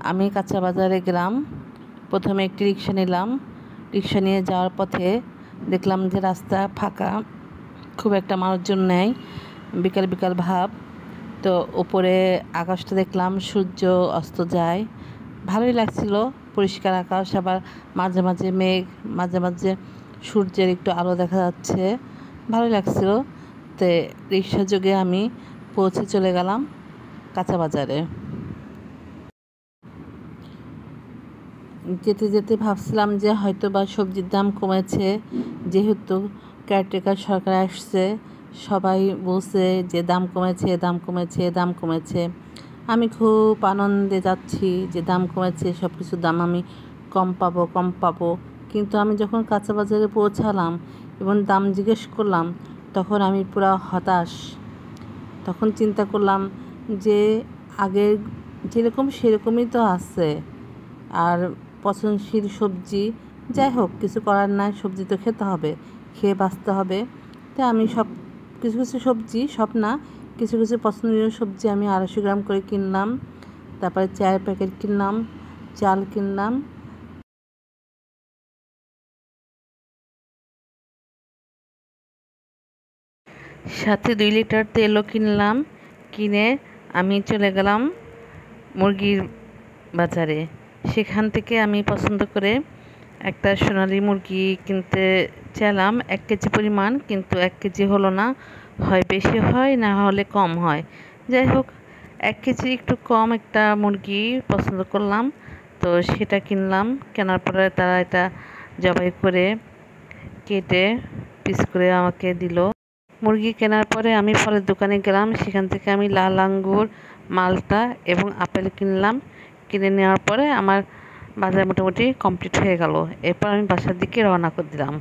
আমি কাঁচা বাজারে গেলাম। প্রথমে একটি রিক্সা নিলাম। রিক্সা নিয়ে যাওয়ার পথে দেখলাম যে রাস্তা ফাঁকা, খুব একটা মানুষজন নেই, বিকাল বিকাল ভাব। তো উপরে আকাশটা দেখলাম, সূর্য অস্ত যায়, ভালোই লাগছিল। পরিষ্কার আকাশ, আবার মাঝে মাঝে মেঘ, মাঝে মাঝে সূর্যের একটু আলো দেখা যাচ্ছে, ভালোই লাগছিল। তো রিক্সা যোগে আমি পৌঁছে চলে গেলাম কাঁচা বাজারে। যেতে যেতে ভাবছিলাম যে হয়তো বা সবজির দাম কমেছে, যেহেতু কেয়ারটেকার সরকার আসছে, সবাই বলছে যে দাম কমেছে, দাম কমেছে, দাম কমেছে। আমি খুব আনন্দে যাচ্ছি যে দাম কমেছে, সব কিছুর দাম আমি কম পাবো, কম পাবো। কিন্তু আমি যখন কাঁচা বাজারে পৌঁছালাম এবং দাম জিজ্ঞেস করলাম, তখন আমি পুরা হতাশ। তখন চিন্তা করলাম যে আগের যেরকম সেরকমই তো আছে, আর পচনশীল সবজি, যাই হোক, কিছু করার নাই, সবজি তো খেতে হবে, খেয়ে বাঁচতে হবে। তাই আমি কিছু কিছু সবজি, সব না, কিছু কিছু পছন্দনীয় সবজি আমি 250 গ্রাম করে কিনলাম। তারপরে চায়ের প্যাকেট কিনলাম, চাল কিনলাম, সাথে 2 লিটার তেলও কিনলাম। কিনে আমি চলে গেলাম মুরগির বাজারে। সেখান থেকে আমি পছন্দ করে একটা সোনালী মুরগি কিনতে চাইলাম, 1 কেজি পরিমাণ, কিন্তু 1 কেজি হলো না, হয় বেশি হয়, না হলে কম হয়। যাই হোক, 1 কেজির একটু কম একটা মুরগি পছন্দ করলাম, তো সেটা কিনলাম। কেনার পরে তারা এটা জবাই করে কেটে পিস করে আমাকে দিল। মুরগি কেনার পরে আমি ফলের দোকানে গেলাম। সেখান থেকে আমি লাল আঙ্গুর, মালটা এবং আপেল কিনলাম। কিনে নেওয়ার পরে আমার বাজার মোটামুটি কমপ্লিট হয়ে গেল। এরপর আমি বাসার দিকে রওনা করে দিলাম।